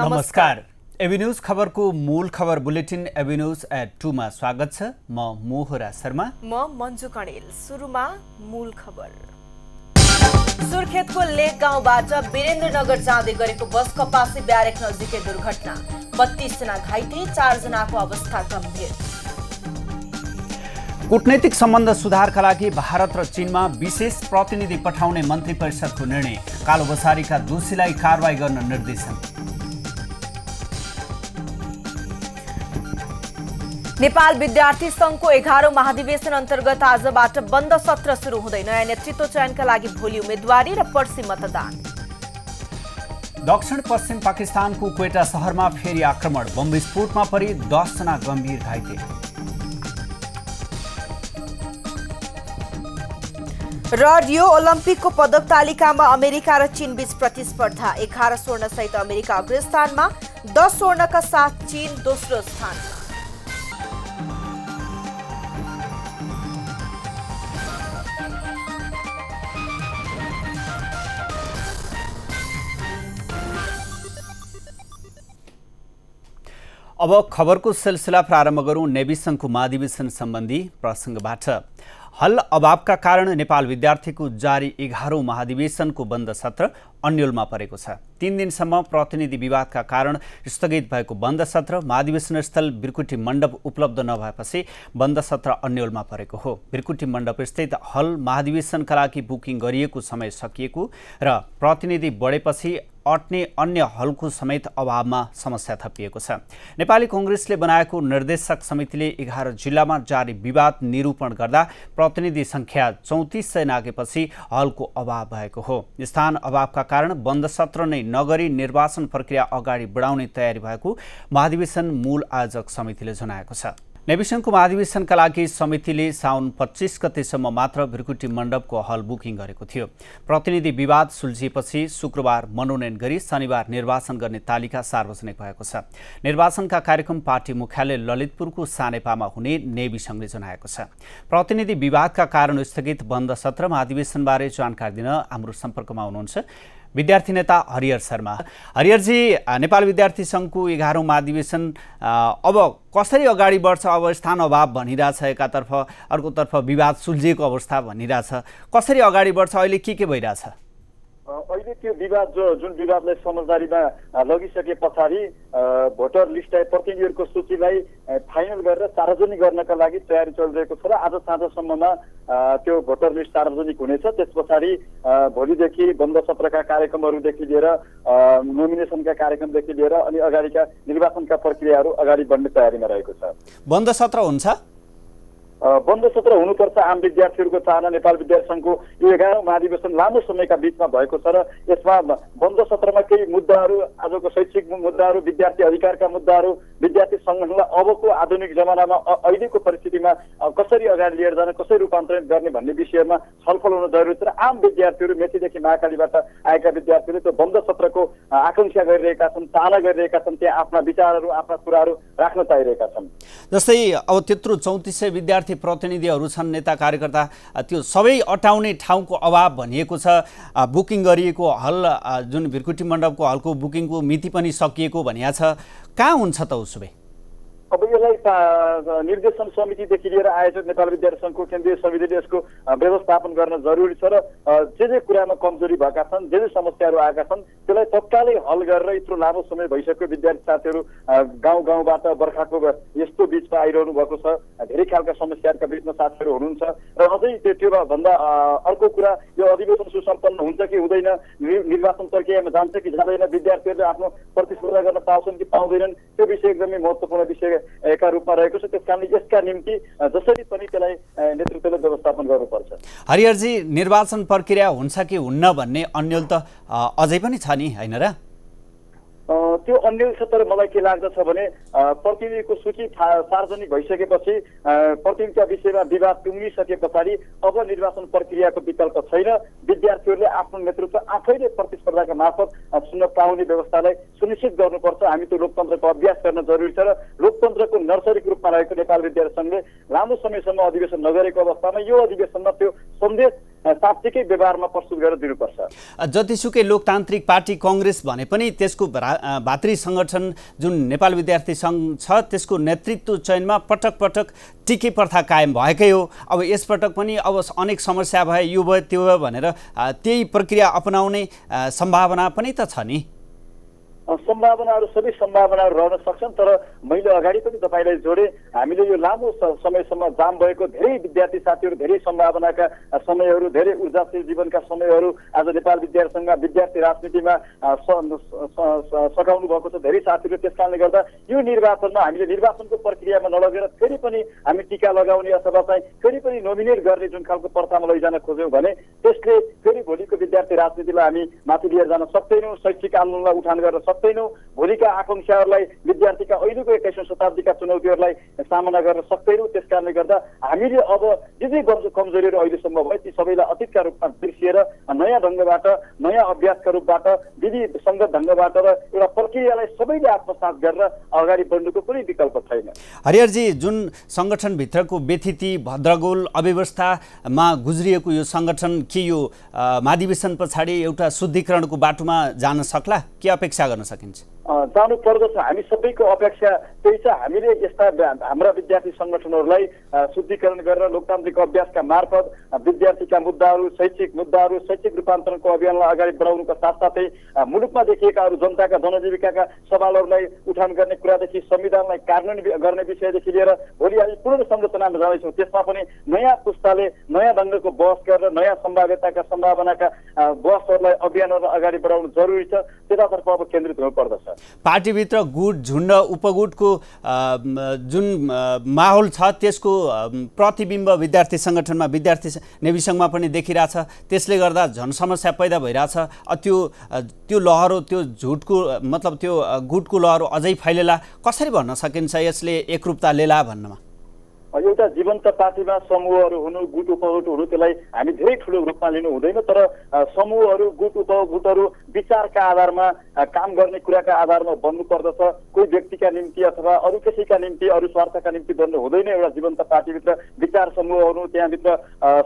नमस्कार। AB news खबरको मूल खबर बुलेटिन एबी न्यूज एट 2 मा स्वागत छ। म मोहरा शर्मा, म मन्जु कणेल। सुरुमा मूल खबर। सुर्खेतको लेक गाउँबाट वीरेन्द्रनगर जाँदै गरेको बस कपासी ब्यारेक नजिकै दुर्घटना, 32 जना घाइते, 4 जनाको अवस्था गम्भीर। कूटनैतिक सम्बन्ध सुधारका लागि भारत र चीनमा विशेष प्रतिनिधि पठाउने मन्त्री परिषदको निर्णय, कालोबसारीका दोषीलाई कारवाही गर्न निर्देशन। नेपाल विद्यार्थी संघको 11औं महाधिवेशन अन्तर्गत आजबाट बन्द सत्र सुरु हुँदै, नयाँ नेतृत्व चयनका लागि भोलि उम्मेदवारी र पर्सि मतदान। दक्षिण पश्चिम पाकिस्तानको क्वेटा शहरमा फेरि आक्रमण, बम विस्फोटमा परि 10 जना गम्भीर घाइते। र रियो ओलम्पिकको पदक तालिकामा अमेरिका र चीन बीच प्रतिस्पर्धा, 11 स्वर्ण सहित अमेरिका अग्रस्थानमा, 10 स्वर्णका साथ चीन दोस्रो स्थानमा। अब खबरको सिलसिला प्रारम्भ गरौं नेभी संघको महाधिवेशन सम्बन्धी प्रसङ्गबाट। हल अभावका कारण नेपाल विद्यार्थीको जारी 11औं महाधिवेशनको बन्द सत्र अन्यलमा परेको छ। 3 दिनसम्म प्रतिनिधि विवादका कारण स्थगित भएको बन्द सत्र महाधिवेशन स्थल बिर्कुटी मण्डप उपलब्ध नभएपछि बन्द सत्र अन्यलमा परेको हो। बिर्कुटी मण्डप स्थित हल महाधिवेशनका लागि बुकिङ गरिएको समय सकिएको र प्रतिनिधि बढेपछि अट्ने अन्य हलको समेत अभावमा समस्या थपिएको छ। नेपाली कांग्रेसले बनाएको निर्देशक समितिले 11 जिल्लामा जारी विवाद निरूपण गर्दा प्रतिनिधि संख्या 3400 नागेपछि हलको अभाव भएको हो। स्थान अभावका कारण बन्द सत्र नै नगरी निर्वाचन प्रक्रिया अगाडि बढाउने तयारी भएको महाधिवेशन मूल आयोजक समितिले जनाएको छ। नेविसंघको महाधिवेशनका लागि समितिले साउन 25 गतेसम्म मात्र बिर्कुटी मण्डपको हल बुकिङ गरेको थियो। प्रतिनिधि विवाद सुल्झिएपछि शुक्रबार मनोनयन गरी शनिबार निर्वाचन गर्ने तालिका सार्वजनिक भएको छ। निर्वाचनका कार्यक्रम पार्टी मुख्यालय ललितपुरको सानेपामा हुने नेविसंघले जनाएको छ। प्रतिनिधि विवादका कारण स्थगित बन्द सत्र महाधिवेशनबारे जानकारी दिन हाम्रो सम्पर्कमा हुनुहुन्छ विद्यार्थी नेता हरिहर शर्मा। हरिहरजी, नेपाल विद्यार्थी संघको 11औं महाधिवेशन अब कसरी अगाडि बढ्छ? अब स्थान अभाव भनिरहेछ एकातर्फ, अर्कोतर्फ विवाद सुल्झिएको अवस्था भनिरहेछ, कसरी अगाडि बढ्छ? अहिले के भइरहेछ? अहिले त्यो विवाद जुन विवादलाई समझदारीमा लगिसके पछाडि भोटर लिस्ट प्रतिनिधिहरूको सूचीलाई फाइनल गरेर सार्वजनिक गर्नका लागि तयारी चलिरहेको छ र आज साँझसम्ममा त्यो भोटर लिस्ट सार्वजनिक हुनेछ। त्यस पछाडि भोलिदेखि बन्द सत्रका कार्यक्रमहरूदेखि लिएर नोमिनेसनका कार्यक्रमदेखि लिएर अनि अगाडिका निर्वाचनका प्रक्रियाहरू अगाडि बढ्ने तयारीमा रहेको छ। बन्द सत्र हुन्छ? बन्द सत्र हुनुपर्छ आम विद्यार्थीहरूको चाहना। नेपाल विद्यार्थी संघको यो 11औं महाधिवेशन लामो समयका बीचमा भएको छ र यसमा बन्द सत्रमा केही मुद्दाहरू, आजको शैक्षिक मुद्दाहरू, विद्यार्थी अधिकारका मुद्दाहरू, विद्यार्थी सङ्गठनलाई अबको आधुनिक जमानामा अहिलेको परिस्थितिमा कसरी अगाडि लिएर जान, कसरी रूपान्तरित गर्ने भन्ने विषयमा छलफल हुन जरुरी छ र आम विद्यार्थीहरू मेचीदेखि महाकालीबाट आएका विद्यार्थीहरूले त्यो बन्द सत्रको आकांक्षा गरिरहेका छन्, चाहना गरिरहेका छन्, त्यहाँ आफ्ना विचारहरू, आफ्ना कुराहरू राख्न चाहिरहेका छन्। जस्तै अब त्यत्रो 3400 विद्यार्थी प्रतिनिधिहरू छन्, नेता कार्यकर्ता, त्यो सबै अटाउने ठाउँको अभाव भनिएको छ। बुकिङ गरिएको हल जुन बिर्कुटी मण्डपको हलको बुकिङको मिति पनि सकिएको भनिएको छ, कहाँ हुन्छ त उसो भए? अब यसलाई निर्देशन समितिदेखि लिएर आयोजक नेपाल विद्यार्थी संघको केन्द्रीय समितिले यसको व्यवस्थापन गर्न जरुरी छ र जे कुरामा कमजोरी भएका छन्, जे समस्याहरू आएका छन् त्यसलाई तत्कालै हल गरेर यत्रो लामो समय भइसक्यो विद्यार्थी साथीहरू गाउँ गाउँबाट बर्खाको यस्तो बीचमा आइरहनु भएको छ, धेरै खालका समस्याहरूका बीचमा साथीहरू हुनुहुन्छ र अझै त्यो भन्दा अर्को कुरा, यो अधिवेशन सुसम्पन्न हुन्छ कि हुँदैन, निर्वाचन प्रक्रियामा जान्छ कि जाँदैन, विद्यार्थीहरूले आफ्नो प्रतिस्पर्धा गर्न पाउँछन् कि पाउँदैनन्, त्यो विषय एकदमै महत्त्वपूर्ण विषय का रूपमा रहेको छ। त्यसकारणले यसका निम्ति जसरी पनि त्यसलाई नेतृत्वले व्यवस्थापन गर्नुपर्छ। हरिहरजी, निर्वाचन प्रक्रिया हुन्छ कि हुन्न भन्ने अन्यल त अझै पनि छ नि, हैन र? त्यो अन्य तर मलाई के लाग्दछ भने प्रतिनिधिको सूची सार्वजनिक भइसकेपछि प्रतिनिधिका विषयमा विवाद टुङ्गिसके पछाडि अब निर्वाचन प्रक्रियाको विकल्प छैन। विद्यार्थीहरूले आफ्नो नेतृत्व आफैले प्रतिस्पर्धाका मार्फत सुन्न पाउने व्यवस्थालाई सुनिश्चित गर्नुपर्छ। हामी त्यो लोकतन्त्रको अभ्यास गर्न जरुरी छ र लोकतन्त्रको नर्सरीको रूपमा रहेको नेपाल विद्यार्थी संघले लामो समयसम्म अधिवेशन नगरेको अवस्थामा यो अधिवेशनमा त्यो सन्देश साँच्चीकै व्यवहारमा प्रस्तुत गरेर दिनुपर्छ। जतिसुकै लोकतान्त्रिक पार्टी कांग्रेस भने पनि त्यसको भातृ सङ्गठन जुन नेपाल विद्यार्थी सङ्घ छ त्यसको नेतृत्व चयनमा पटक पटक टिकी प्रथा कायम भएकै हो। अब यसपटक पनि अब अनेक समस्या भए, यो भयो त्यो भयो भनेर त्यही प्रक्रिया अपनाउने सम्भावना पनि त छ नि। सम्भावनाहरू सबै सम्भावनाहरू रहन सक्छन्, तर मैले अगाडि पनि तपाईँलाई जोडेँ, हामीले यो लामो समयसम्म जाम भएको धेरै विद्यार्थी साथीहरू, धेरै सम्भावनाका समयहरू, धेरै ऊर्जाशील जीवनका समयहरू आज नेपाल विद्यार्थी सङ्घमा विद्यार्थी राजनीतिमा सघाउनु भएको छ धेरै साथीहरू। त्यस कारणले गर्दा यो निर्वाचनमा हामीले निर्वाचनको प्रक्रियामा नलगेर फेरि पनि हामी टिका लगाउने अथवा चाहिँ फेरि पनि नोमिनेट गर्ने जुन खालको प्रथामा लैजान खोज्यौँ भने त्यसले फेरि भोलिको विद्यार्थी राजनीतिलाई हामी माथि लिएर जान सक्दैनौँ, शैक्षिक आन्दोलनलाई उठान गर्न सक्दैनौँ, भोलिका आकांक्षाहरूलाई विद्यार्थीका अहिलेको 21औं शताब्दीका चुनौतीहरूलाई सामना गर्न सक्दैनौँ। त्यस कारणले गर्दा हामीले अब जे कमजोरीहरू अहिलेसम्म भयो ती सबैलाई अतीतका रूपमा बिर्सिएर नयाँ ढङ्गबाट, नयाँ अभ्यासका रूपबाट, विधि सङ्गत ढङ्गबाट र एउटा प्रक्रियालाई सबैले आत्मसात गरेर अगाडि बढ्नुको कुनै विकल्प छैन। हरिहरजी, जुन सङ्गठनभित्रको व्यथिति, भद्रगोल, अव्यवस्थामा गुज्रिएको यो सङ्गठन के यो महाधिवेशन पछाडि एउटा शुद्धिकरणको बाटोमा जान सक्ला? के अपेक्षा गर्न सकिन्छ? जानु पर्दछ। हामी सबैको अपेक्षा त्यही छ। हामीले यस्ता हाम्रा विद्यार्थी सङ्गठनहरूलाई शुद्धिकरण गरेर लोकतान्त्रिक अभ्यासका मार्फत विद्यार्थीका मुद्दाहरू, शैक्षिक मुद्दाहरू, शैक्षिक रूपान्तरणको अभियानलाई अगाडि बढाउनुका साथसाथै मुलुकमा देखिएका अरू जनताका जनजीविकाका सवालहरूलाई उठान गर्ने कुरादेखि संविधानलाई कार्यान्वयन गर्ने विषयदेखि लिएर भोलि हामी पूर्ण संरचनामा जाँदैछौँ। त्यसमा पनि नयाँ पुस्ताले नयाँ ढङ्गको बहस गरेर नयाँ सम्भाव्यताका सम्भावनाका बहसहरूलाई अभियानहरूलाई अगाडि बढाउनु जरुरी छ। त्यतातर्फ अब केन्द्रित हुनुपर्दछ। पार्टीभित्र गुट, झुन्ड, उपगुटको जुन माहौल छ त्यसको प्रतिबिम्ब विद्यार्थी सङ्गठनमा, विद्यार्थी नेभी सङ्घमा पनि देखिरहेछ। त्यसले गर्दा झन् समस्या पैदा भइरहेछ। त्यो लहरो, त्यो झुटको मतलब त्यो गुटको लहरो अझै फैलेला। कसरी भन्न सकिन्छ यसले एकरूपता लेला भन्नमा? एउटा जीवन्त पार्टीमा समूहहरू हुनु, गुट उपगुट हुनु, त्यसलाई हामी धेरै ठुलो रूपमा लिनु हुँदैन। तर समूहहरू, गुट उपगुटहरू विचारका आधारमा, काम गर्ने कुराका आधारमा बन्नु पर्दछ। कोही व्यक्तिका निम्ति अथवा अरू कसैका निम्ति, अरू स्वार्थका निम्ति बन्नु हुँदैन। एउटा जीवन्त पार्टीभित्र विचार समूह हुनु, त्यहाँभित्र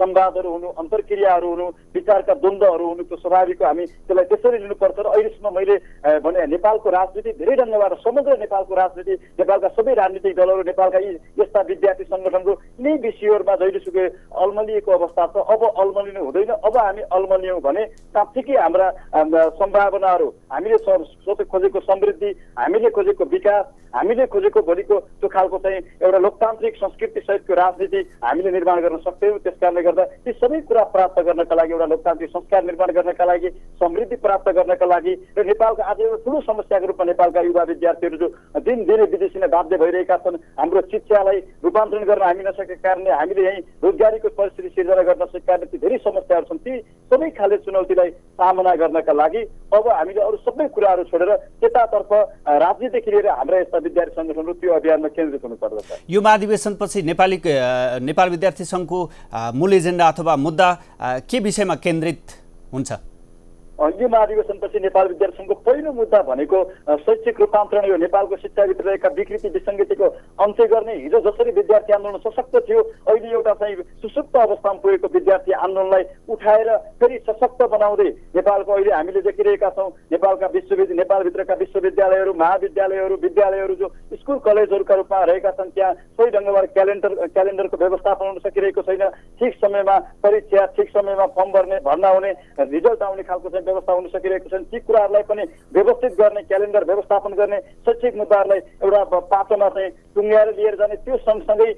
संवादहरू हुनु, अन्तर्क्रियाहरू हुनु, विचारका द्वन्द्वहरू हुनु, त्यो स्वाभाविक हो। हामी त्यसलाई त्यसरी लिनुपर्छ। र अहिलेसम्म मैले भने नेपालको राजनीति धेरै ढङ्गबाट, समग्र नेपालको राजनीति, नेपालका सबै राजनीतिक दलहरू, नेपालका यी यस्ता विद्यार्थी सङ्गठनको यिनै विषयहरूमा जहिलेसुकै अल्मलिएको अवस्था छ। अब अल्मलिनु हुँदैन। अब हामी अल्मलियौँ भने साँच्चीकै हाम्रा सम्भावनाहरू, हामीले खोजेको समृद्धि, हामीले खोजेको विकास, हामीले खोजेको भोलिको त्यो खालको चाहिँ एउटा लोकतान्त्रिक संस्कृति सहितको राजनीति हामीले निर्माण गर्न सक्दैनौँ। त्यस कारणले गर्दा ती सबै कुरा प्राप्त गर्नका लागि, एउटा लोकतान्त्रिक संस्कार निर्माण गर्नका लागि, समृद्धि प्राप्त गर्नका लागि र नेपालको आज एउटा ठुलो समस्याको रूपमा नेपालका युवा विद्यार्थीहरू जो दिनदिनै विदेशिन बाध्य भइरहेका छन्, हाम्रो शिक्षालाई रूपान्तरण गर्न हामी नसकेका कारणले, हामीले यहीँ रोजगारीको परिस्थिति सिर्जना गर्न नसकेका कारणले ती धेरै समस्याहरू छन्। ती सबै खाले चुनौतीलाई सामना गर्नका लागि अब हामीले अरू सबै कुराहरू छोडेर त्यतातर्फ राजनीतिदेखि लिएर हाम्रा यस्ता विद्यार्थी सङ्गठनहरू त्यो अभियानमा केन्द्रित हुनुपर्दछ। यो महाधिवेशनपछि नेपाल विद्यार्थी सङ्घको मूल एजेन्डा अथवा मुद्दा के विषयमा केन्द्रित हुन्छ? यो महाधिवेशनपछि नेपाल विद्यार्थी सङ्घको पहिलो मुद्दा भनेको शैक्षिक रूपान्तरण, यो नेपालको शिक्षाभित्र रहेका विकृति विसङ्गतिको अन्त्य गर्ने। हिजो जसरी विद्यार्थी आन्दोलन सशक्त थियो, अहिले एउटा चाहिँ सुसुप्त अवस्थामा पुगेको विद्यार्थी आन्दोलनलाई उठाएर फेरि सशक्त बनाउँदै नेपालको अहिले हामीले देखिरहेका छौँ नेपालका नेपालभित्रका विश्वविद्यालयहरू, महाविद्यालयहरू, विद्यालयहरू जो स्कुल कलेजहरूका रूपमा रहेका छन्, त्यहाँ सही ढङ्गबाट क्यालेन्डरको व्यवस्थापन हुन सकिरहेको छैन। ठिक समयमा परीक्षा, ठिक समयमा फर्म भर्ना हुने, रिजल्ट आउने खालको चाहिँ व्यवस्था हुन सकिरहेको छन्। ती कुराहरूलाई पनि व्यवस्थित गर्ने, क्यालेन्डर व्यवस्थापन गर्ने, शैक्षिक मुद्दाहरूलाई एउटा पाटोमा चाहिँ टुङ्ग्याएर लिएर जाने, त्यो सँगसँगै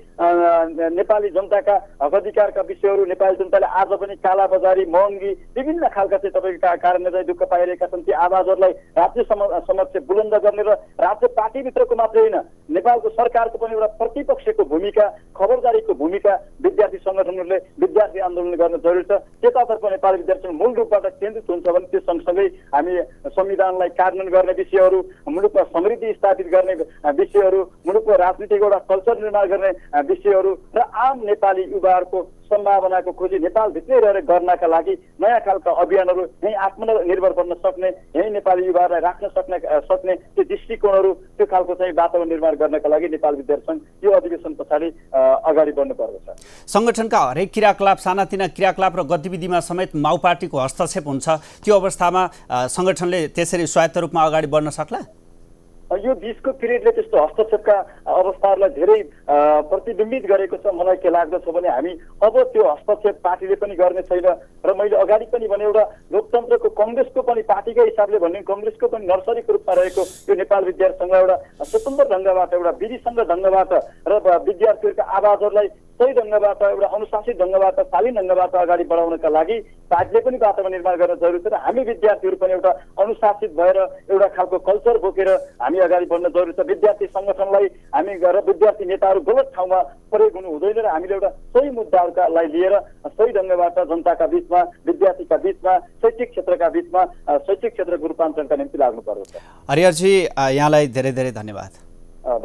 नेपाली जनताका हक अधिकारका विषयहरू, नेपाली जनताले आज पनि कालाबजारी, महँगी, विभिन्न खालका चाहिँ तपाईँका कारणले चाहिँ दुःख पाइरहेका छन्, ती आवाजहरूलाई राज्य समक्ष बुलन्द गर्ने र राज्य पार्टीभित्रको मात्रै होइन, नेपालको सरकारको पनि एउटा प्रतिपक्षको भूमिका, खबरदारीको भूमिका विद्यार्थी सङ्गठनहरूले विद्यार्थी आन्दोलन गर्न जरुरी छ। त्यतातर्फ नेपाली विद्यार्थी मूल रूपबाट केन्द्रित हुन्छ भने त्यो सँगसँगै हामी संविधानलाई कार्यान्वयन गर्ने विषयहरू, मुलुकमा समृद्धि स्थापित गर्ने विषयहरू, मुलुकको राजनीतिको एउटा कल्चर निर्माण गर्ने विषयहरू र आम नेपाली युवाहरूको सम्भावनाको खोजी नेपालभित्रै रहेर गर्नका लागि नयाँ खालका अभियानहरू, यहीँ आत्मनिर्भर बन्न सक्ने, यहीँ नेपाली युवाहरूलाई राख्न सक्ने त्यो दृष्टिकोणहरू, त्यो खालको चाहिँ वातावरण निर्माण गर्नका लागि नेपाल विद्यार्थी सङ्घ यो अधिवेशन पछाडि अगाडि बढ्नुपर्दछ। सङ्गठनका हरेक क्रियाकलाप, सानातिना क्रियाकलाप र गतिविधिमा समेत माओ पार्टीको हस्तक्षेप हुन्छ, त्यो अवस्थामा सङ्गठनले त्यसरी स्वायत्त रूपमा अगाडि बढ्न सक्ला? यो बिचको पिरियडले त्यस्तो हस्तक्षेपका अवस्थाहरूलाई धेरै प्रतिबिम्बित गरेको छ। मलाई के लाग्दछ भने हामी अब त्यो हस्तक्षेप पार्टीले पनि गर्ने छैन र मैले अगाडि पनि भने एउटा लोकतन्त्रको कङ्ग्रेसको पनि पार्टीकै हिसाबले भन्ने कङ्ग्रेसको पनि नर्सरीको रूपमा रहेको यो नेपाल विद्यार्थी सङ्घ एउटा स्वतन्त्र ढङ्गबाट, एउटा विधिसङ्घ ढङ्गबाट र विद्यार्थीहरूका आवाजहरूलाई सही ढङ्गबाट, एउटा अनुशासित ढङ्गबाट, शालीन ढङ्गबाट अगाडि बढाउनका लागि पार्टीले पनि वातावरण निर्माण गर्न जरुरी छ र हामी विद्यार्थीहरू पनि एउटा अनुशासित भएर एउटा खालको कल्चर बोकेर हामी अगाडि बढ्न जरुरी छ। विद्यार्थी सङ्गठनलाई हामी गरेर विद्यार्थी नेताहरू गलत ठाउँमा प्रयोग हुनु हुँदैन र हामीले एउटा सही मुद्दाहरूलाई लिएर सही ढङ्गबाट जनताका बिचमा, विद्यार्थीका बिचमा, शैक्षिक क्षेत्रका बिचमा शैक्षिक क्षेत्रको रूपान्तरणका निम्ति लाग्नुपर्दछ। हरिहरजी, यहाँलाई धेरै धेरै धन्यवाद।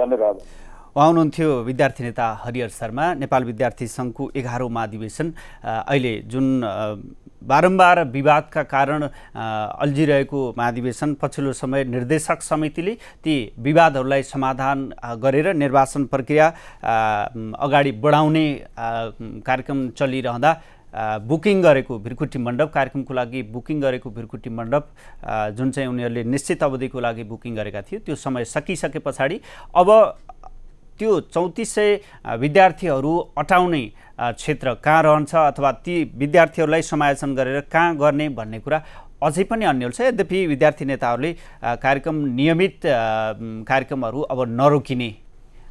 धन्यवाद। उहाँ हुनुहुन्थ्यो विद्यार्थी नेता हरिहर शर्मा। नेपाल विद्यार्थी सङ्घको 11औं महाधिवेशन अहिले जुन बारम्बार विवादका कारण अल्झिरहेको महाधिवेशन, पछिल्लो समय निर्देशक समितिले ती विवादहरूलाई समाधान गरेर निर्वाचन प्रक्रिया अगाडि बढाउने कार्यक्रम चलिरहँदा बुकिङ गरेको भिरकुटी मण्डप, कार्यक्रमको लागि बुकिङ गरेको भिरकुटी मण्डप जुन चाहिँ उनीहरूले निश्चित अवधिको लागि बुकिङ गरेका थिए, त्यो समय सकिसके पछाडि अब त्यो 3400 विद्यार्थीहरू अटाउने क्षेत्र कहाँ रहन्छ अथवा ती विद्यार्थीहरूलाई समायोजन गरेर कहाँ गर्ने भन्ने कुरा अझै पनि अन्यल छ। यद्यपि विद्यार्थी नेताहरूले कार्यक्रम नियमित कार्यक्रमहरू अब नरोकिने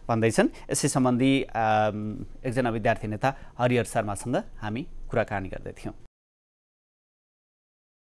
भन्दैछन्। यसै सम्बन्धी एकजना विद्यार्थी नेता हरिहर शर्मासँग हामी कुराकानी गर्दै थियौँ।